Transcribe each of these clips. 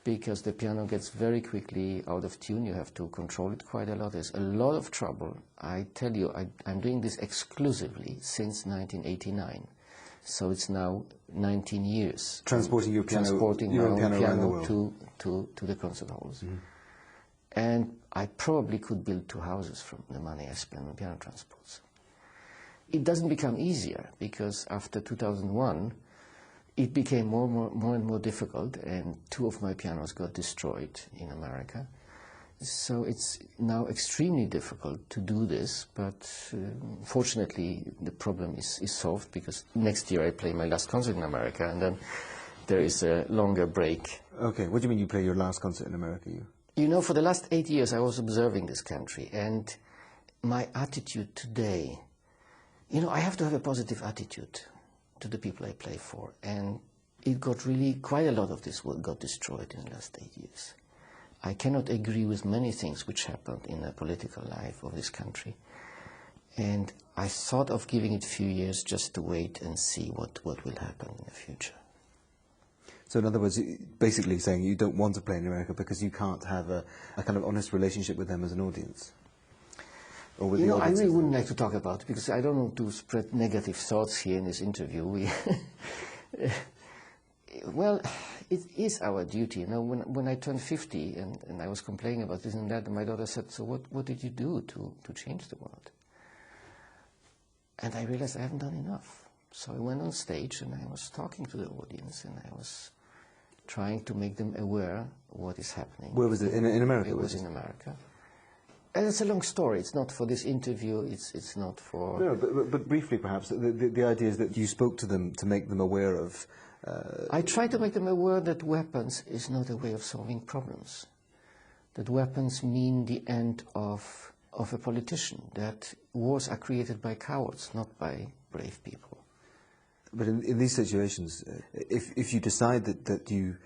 because the piano gets very quickly out of tune. You have to control it quite a lot. There's a lot of trouble. I tell you, I'm doing this exclusively since 1989. So it's now 19 years. Transporting your piano, transporting my own piano around the piano world. to the concert halls. Mm-hmm. And I probably could build 2 houses from the money I spend on piano transports. It doesn't become easier, because after 2001, it became more and more difficult, and 2 of my pianos got destroyed in America. So it's now extremely difficult to do this, but fortunately the problem is solved, because next year I play my last concert in America, and then there is a longer break. Okay, what do you mean you play your last concert in America? You know, for the last 8 years I was observing this country, and my attitude today, you know, I have to have a positive attitude to the people I play for, and it got really, quite a lot of this work got destroyed in the last 8 years. I cannot agree with many things which happened in the political life of this country, and I thought of giving it a few years just to wait and see what will happen in the future. So in other words, basically saying you don't want to play in America because you can't have a kind of honest relationship with them as an audience? Or with you the know, I really audiences? wouldn't like to talk about it, because I don't want to spread negative thoughts here in this interview. Well, it is our duty. You know, when I turned 50 and I was complaining about this and that, and my daughter said, so what did you do to change the world? And I realized I haven't done enough. So I went on stage and I was talking to the audience, and I was trying to make them aware of what is happening. Where was it? In America? It was in America. And it's a long story. It's not for this interview. It's not for... No, but briefly perhaps, the idea is that you spoke to them to make them aware of... I try to make them aware that weapons is not a way of solving problems. That weapons mean the end of a politician. That wars are created by cowards, not by brave people. But in these situations, if you decide that you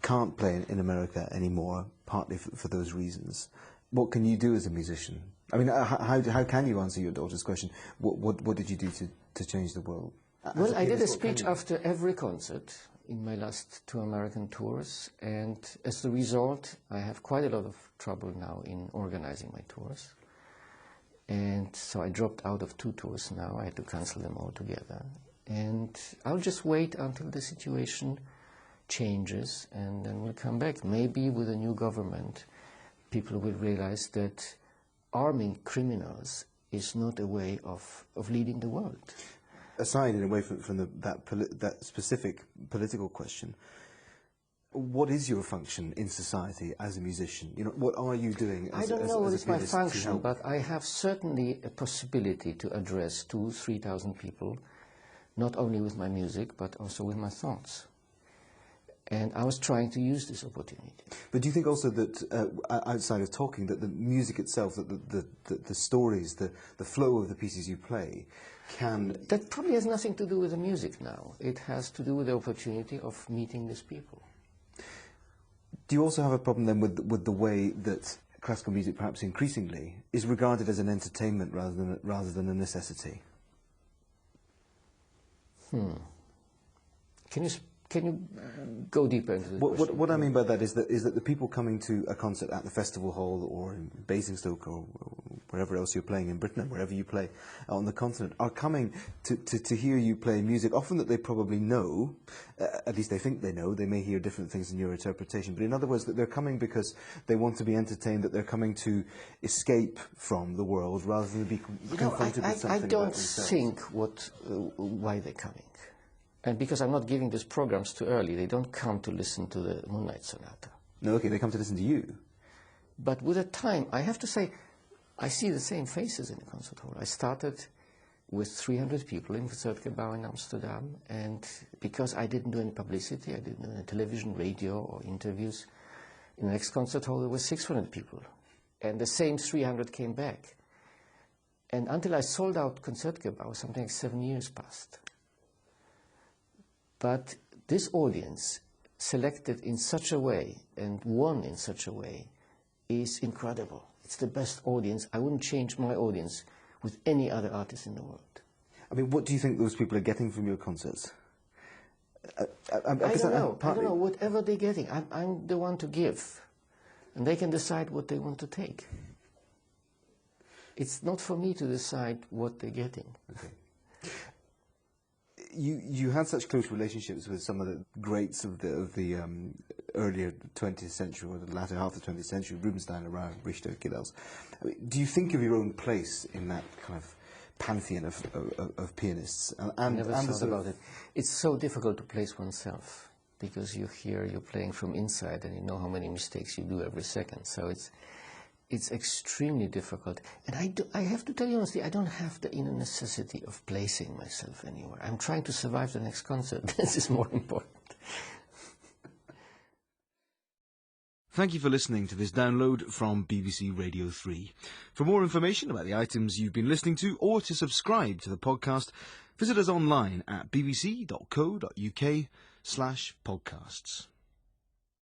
can't play in America anymore, partly for those reasons, what can you do as a musician? I mean, how can you answer your daughter's question? What did you do to change the world? Well, I did a speech after every concert in my last 2 American tours, and as a result, I have quite a lot of trouble now in organizing my tours. And so I dropped out of 2 tours now. I had to cancel them all together. And I'll just wait until the situation changes, and then we'll come back. Maybe with a new government, people will realize that arming criminals is not a way of leading the world. Aside, in a way, from that specific political question, what is your function in society as a musician? You know, what are you doing as a pianist? I don't know what is my function, but I have certainly a possibility to address 2,000–3,000 people, not only with my music, but also with my thoughts. And I was trying to use this opportunity. But do you think also that, outside of talking, that the music itself, that the stories, the flow of the pieces you play, can... That probably has nothing to do with the music now. It has to do with the opportunity of meeting these people. Do you also have a problem then with the way that classical music, perhaps increasingly, is regarded as an entertainment rather than a necessity? Can you go deeper into the question? What I mean by that is that the people coming to a concert at the festival hall or in Basingstoke or wherever else you're playing in Britain, or wherever you play on the continent, are coming to hear you play music, often that they probably know, at least they think they know. They may hear different things in your interpretation, but in other words, that they're coming because they want to be entertained, that they're coming to escape from the world rather than be confronted with something I don't about themselves. think why they're coming. And because I'm not giving these programs too early, they don't come to listen to the Moonlight Sonata. No, okay, they come to listen to you. But with the time, I have to say, I see the same faces in the concert hall. I started with 300 people in Concertgebouw in Amsterdam, and because I didn't do any publicity, I didn't do any television, radio, or interviews, in the next concert hall there were 600 people. And the same 300 came back. And until I sold out Concertgebouw, something like 7 years passed. But this audience, selected in such a way and won in such a way, is incredible. It's the best audience. I wouldn't change my audience with any other artist in the world. I mean, what do you think those people are getting from your concerts? I don't know. Whatever they're getting, I'm the one to give, and they can decide what they want to take. It's not for me to decide what they're getting. Okay. You had such close relationships with some of the greats of the earlier 20th century, or the latter half of the 20th century, Rubinstein, Rao, Richter, Gilels. I mean, do you think of your own place in that kind of pantheon of pianists? I never thought about it. It's so difficult to place oneself, because you're playing from inside, and you know how many mistakes you do every second. So it's extremely difficult. And I have to tell you honestly, I don't have the inner necessity of placing myself anywhere. I'm trying to survive the next concert. This is more important. Thank you for listening to this download from BBC Radio 3. For more information about the items you've been listening to, or to subscribe to the podcast, visit us online at bbc.co.uk/podcasts.